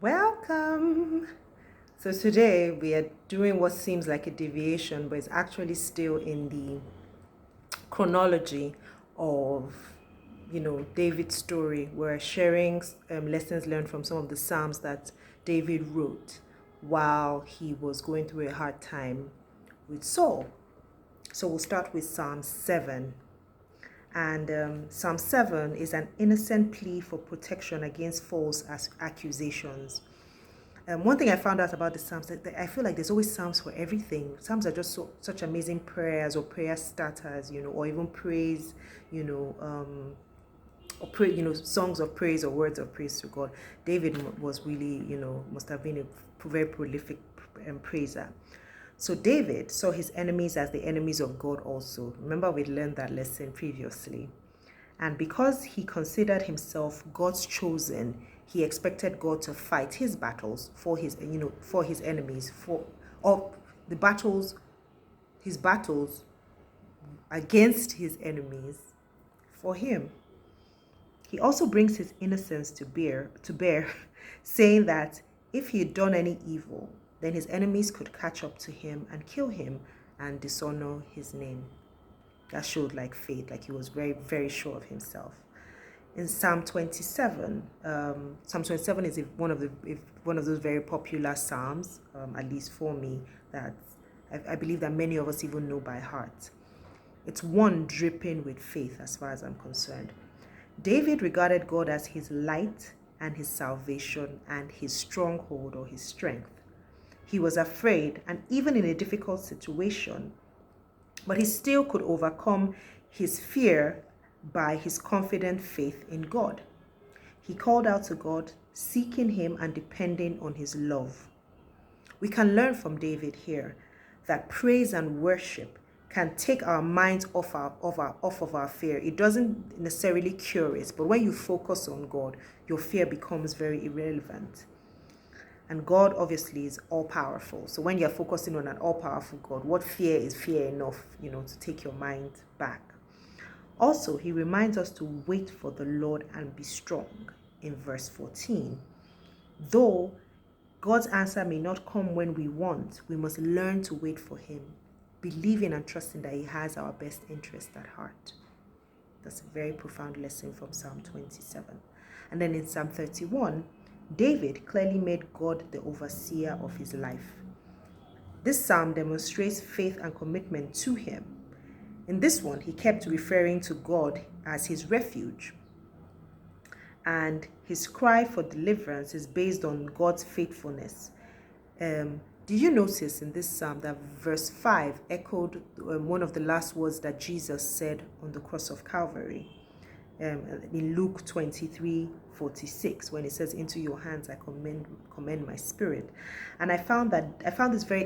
Welcome. So today we are doing what seems like a deviation, but it's actually still in the chronology of, David's story. We're sharing lessons learned from some of the Psalms that David wrote while he was going through a hard time with Saul. So we'll start with Psalm 7. And Psalm 7 is an innocent plea for protection against false accusations. One thing I found out about the Psalms, that I feel like there's always Psalms for everything. Psalms are just such amazing prayers or prayer starters, or even praise, or pray, songs of praise or words of praise to God. David was really, must have been a very prolific praiser. So David saw his enemies as the enemies of God also. Remember, we learned that lesson previously. And because he considered himself God's chosen, he expected God to fight his battles for his enemies, his battles against his enemies for him. He also brings his innocence to bear, saying that if he had done any evil, then his enemies could catch up to him and kill him and dishonor his name. That showed like faith, like he was very, very sure of himself. In Psalm 27, Psalm 27 is one of those very popular psalms, at least for me, that I believe that many of us even know by heart. It's one dripping with faith as far as I'm concerned. David regarded God as his light and his salvation and his stronghold or his strength. He was afraid, and even in a difficult situation, but he still could overcome his fear by his confident faith in God. He called out to God, seeking him and depending on his love. We can learn from David here that praise and worship can take our minds off of our fear. It doesn't necessarily cure it, but when you focus on God, your fear becomes very irrelevant. And God obviously is all-powerful. So when you're focusing on an all-powerful God, what fear is fear enough, to take your mind back? Also, he reminds us to wait for the Lord and be strong in verse 14. Though God's answer may not come when we want, we must learn to wait for him, believing and trusting that he has our best interest at heart. That's a very profound lesson from Psalm 27. And then in Psalm 31, David clearly made God the overseer of his life. This psalm demonstrates faith and commitment to him. In this one, he kept referring to God as his refuge. And his cry for deliverance is based on God's faithfulness. Did you notice in this psalm that verse 5 echoed one of the last words that Jesus said on the cross of Calvary? In Luke 23:46, when it says, "Into your hands I commend my spirit," and I found this very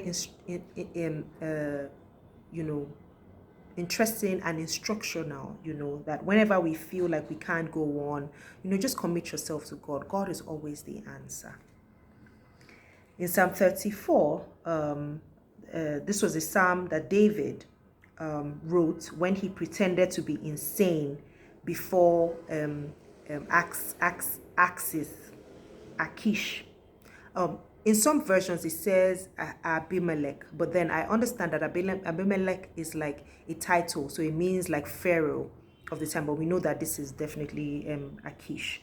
interesting and instructional. That whenever we feel like we can't go on, just commit yourself to God. God is always the answer. In Psalm 34, this was a psalm that David wrote when he pretended to be insane before Achish. In some versions it says Abimelech, but then I understand that Abimelech is like a title, so it means like Pharaoh of the time, but we know that this is definitely Achish.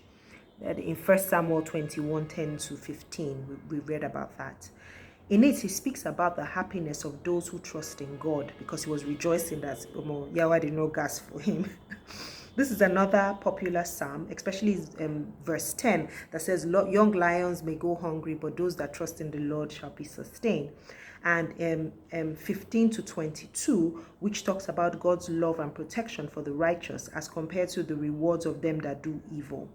In 1 Samuel 21:10-15, we read about that. In it, he speaks about the happiness of those who trust in God, because he was rejoicing that Yahweh did not gas for him. This is another popular psalm, especially verse 10, that says, "Young lions may go hungry, but those that trust in the Lord shall be sustained." And 15-22, which talks about God's love and protection for the righteous as compared to the rewards of them that do evil.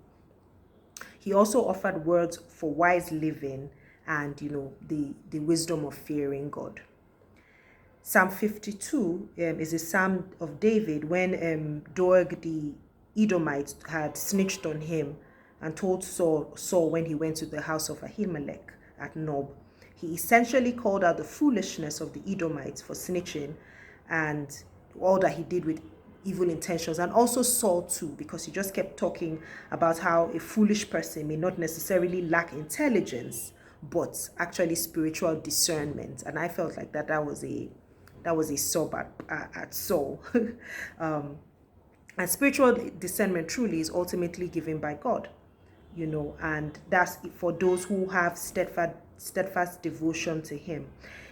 He also offered words for wise living and, the wisdom of fearing God. Psalm 52 is a psalm of David when Doeg the Edomite had snitched on him and told Saul when he went to the house of Ahimelech at Nob. He essentially called out the foolishness of the Edomites for snitching and all that he did with evil intentions, and also Saul too, because he just kept talking about how a foolish person may not necessarily lack intelligence, but actually spiritual discernment. And I felt like that was a sob at Saul. And spiritual discernment truly is ultimately given by God, and that's for those who have steadfast devotion to him.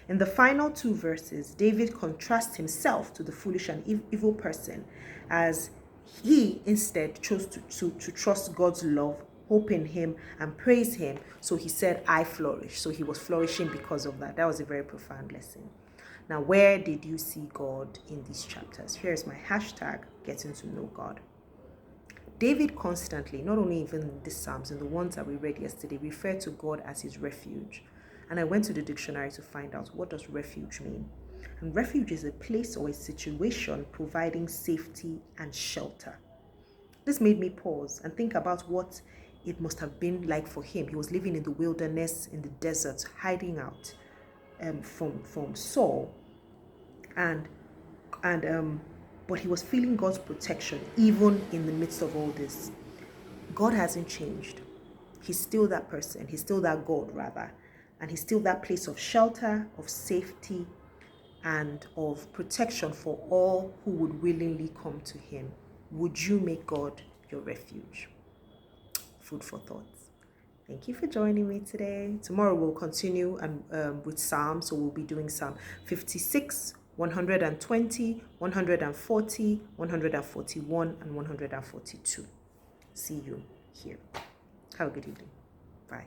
In the final two verses, David contrasts himself to the foolish and evil person, as he instead chose to trust God's love, hope in him, and praise him. So he said, I flourish. So he was flourishing because of that. That was a very profound lesson. Now, where did you see God in these chapters? Here's my hashtag, getting to know God. David constantly, not only even in the Psalms and the ones that we read yesterday, referred to God as his refuge. And I went to the dictionary to find out, what does refuge mean? And refuge is a place or a situation providing safety and shelter. This made me pause and think about what it must have been like for him. He was living in the wilderness, in the desert, hiding out from Saul, but he was feeling God's protection even in the midst of all this. God hasn't changed. He's still that person. He's still that God, rather. And he's still that place of shelter, of safety, and of protection for all who would willingly come to him. Would you make God your refuge? Food for thought. Thank you for joining me today. Tomorrow we'll continue with Psalms. So we'll be doing Psalm 56, 120, 140, 141, and 142. See you here. Have a good evening. Bye.